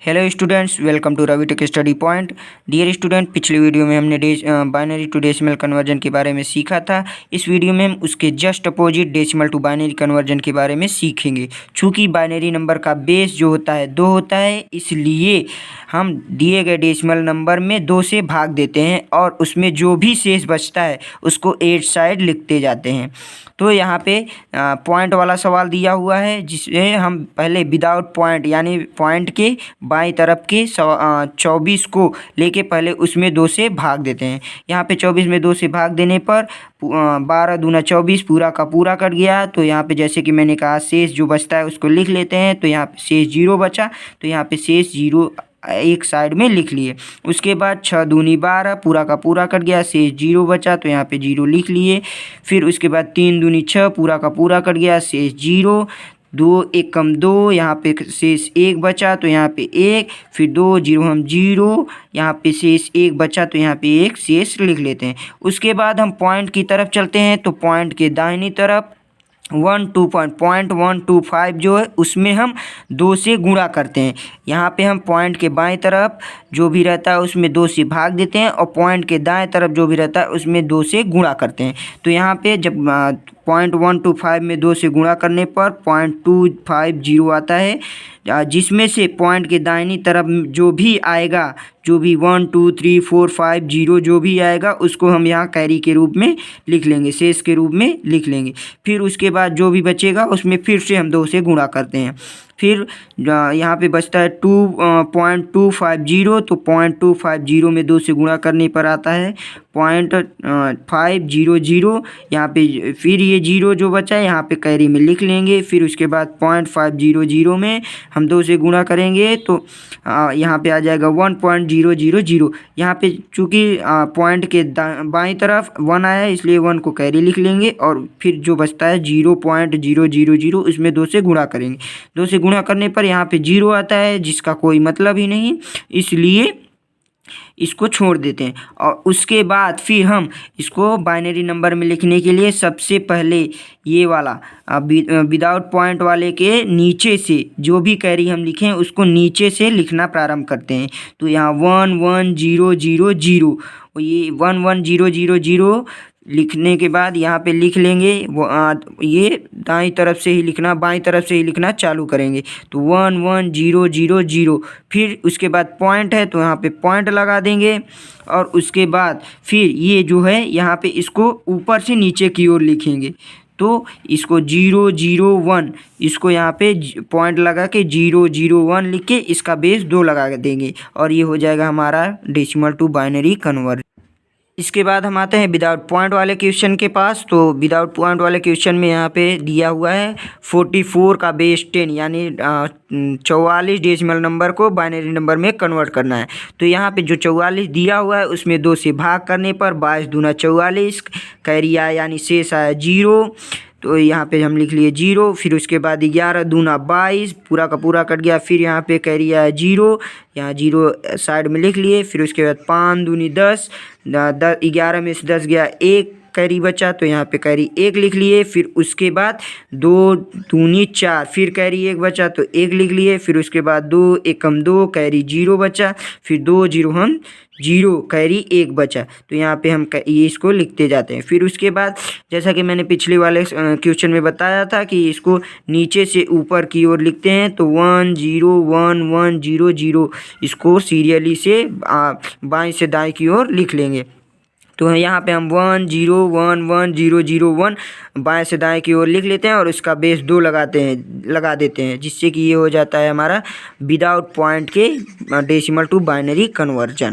Hello students, welcome to Ravi tech study point. Dear student, पिछली video में हमने binary to decimal conversion के बारे में सीखा था। इस वीडियो में हम उसके just opposite decimal to binary conversion के बारे में सीखेंगे। चूँकि बाइनरी नंबर का बेस जो होता है 2 होता है, इसलिए हम दिए गए डेसिमल नंबर में 2 से भाग देते हैं और उसमें जो भी शेष बचता है उसको 8 साइड लिखते जाते हैं। तो यहाँ पे पॉइंट वाला सवाल दिया हुआ है, जिसमें हम पहले विदाउट पॉइंट यानी पॉइंट के बाईं तरफ के 24 को लेके पहले उसमें 2 से भाग देते हैं। यहाँ पे 24 में 2 से भाग देने पर 12 दूना 24 पूरा का पूरा कट गया। तो यहाँ पे जैसे कि मैंने कहा शेष जो बचता है उसको लिख लेते हैं। तो यहाँ पे शेष 0 बचा, तो यहाँ पे शेष 0 एक साइड में लिख लिए। उसके बाद 6 दूनी 12 पूरा का पूरा कट गया, शेष 0 बचा, तो यहाँ पे 0 लिख लिए। फिर उसके बाद 3 दूनी 6 पूरा का पूरा कट गया, शेष 0। 2 एक कम 2, यहाँ पे शेष 1 बचा, तो यहाँ पे 1। फिर 2 0 हम 0, यहाँ पे शेष 1 बचा, तो यहाँ पे 1 शेष लिख लेते हैं। उसके बाद हम पॉइंट की तरफ चलते हैं। तो पॉइंट के दाहिनी तरफ 125 जो है उसमें हम 2 से गुणा करते हैं। यहाँ पे हम पॉइंट के बाएं तरफ जो भी रहता है उसमें 2 से भाग देते हैं और पॉइंट के दाएं तरफ जो भी रहता है उसमें 2 से गुणा करते हैं। तो यहाँ पे जब 0.125 में 2 से गुणा करने पर 0.250 आता है, जिसमें से पॉइंट के दाहिनी तरफ जो भी आएगा, जो भी 1 2 3 4 5 0 जो भी आएगा उसको हम यहाँ कैरी के रूप में लिख लेंगे, शेष के रूप में लिख लेंगे। फिर उसके बाद जो भी बचेगा उसमें फिर से हम 2 से गुणा करते हैं। फिर यहाँ पे बचता है 2.250। तो 0.250 में 2 से गुणा करने पर आता है 0.500। यहाँ पे फिर ये 0 जो बचा है यहाँ पे कैरी में लिख लेंगे। फिर उसके बाद 0.500 में हम 2 से गुणा करेंगे तो यहाँ पे आ जाएगा 1.000। यहाँ पे चूँकि पॉइंट के बाईं तरफ 1 आया है इसलिए 1 को कैरी लिख लेंगे और फिर जो बचता है 0.000 उसमें 2 से गुणा करेंगे। 2 से गुणा करने पर यहाँ पे 0 आता है जिसका कोई मतलब ही नहीं, इसलिए इसको छोड़ देते हैं। और उसके बाद फिर हम इसको बाइनरी नंबर में लिखने के लिए सबसे पहले ये वाला विदाउट पॉइंट वाले के नीचे से जो भी कैरी हम लिखें उसको नीचे से लिखना प्रारंभ करते हैं। तो यहाँ 11000, ये 11000 लिखने के बाद यहाँ पे लिख लेंगे। ये दाईं तरफ से ही लिखना, बाईं तरफ से ही लिखना चालू करेंगे। तो 11000। फिर उसके बाद पॉइंट है तो यहाँ पे पॉइंट लगा देंगे और उसके बाद फिर ये जो है यहाँ पे इसको ऊपर से नीचे की ओर लिखेंगे। तो इसको 001, इसको यहाँ पे पॉइंट लगा के 001 लिख के इसका बेस 2 लगा देंगे और ये हो जाएगा हमारा डेसिमल टू बाइनरी कन्वर्जन। इसके बाद हम आते हैं विदाउट पॉइंट वाले क्वेश्चन के पास। तो विदाउट पॉइंट वाले क्वेश्चन में यहाँ पे दिया हुआ है 44 का बेस 10 यानी 44 डेसिमल नंबर को बाइनरी नंबर में कन्वर्ट करना है। तो यहाँ पे जो 44 दिया हुआ है उसमें 2 से भाग करने पर 22 दूना 44 कैरी आया यानी शेष आया 0। तो यहाँ पे हम लिख लिए 0। फिर उसके बाद 11 दूना 22 पूरा का पूरा कट गया। फिर यहाँ पे कैरी आया 0, यहाँ 0 साइड में लिख लिए। फिर उसके बाद 5 दूनी 10, 11 में से 10 गया, 1 कैरी बचा, तो यहाँ पे कैरी 1 लिख लिए। फिर उसके बाद 2 दूनी 4, फिर कैरी 1 बचा तो 1 लिख लिए। फिर उसके बाद 2 एक कम 2 कैरी 0 बचा। फिर 2 0 हम 0 कैरी 1 बचा, तो यहाँ पे हम ये इसको लिखते जाते हैं। फिर उसके बाद जैसा कि मैंने पिछले वाले क्वेश्चन में बताया था कि इसको नीचे से ऊपर की ओर लिखते हैं। तो 10110 इसको सीरियली से बाएं से दाएं की ओर लिख लेंगे। तो यहाँ पे हम 1011001 बाएं से दाएं की ओर लिख लेते हैं और उसका बेस 2 लगा देते हैं, जिससे कि ये हो जाता है हमारा विदाउट पॉइंट के डेसिमल टू बाइनरी कन्वर्जन।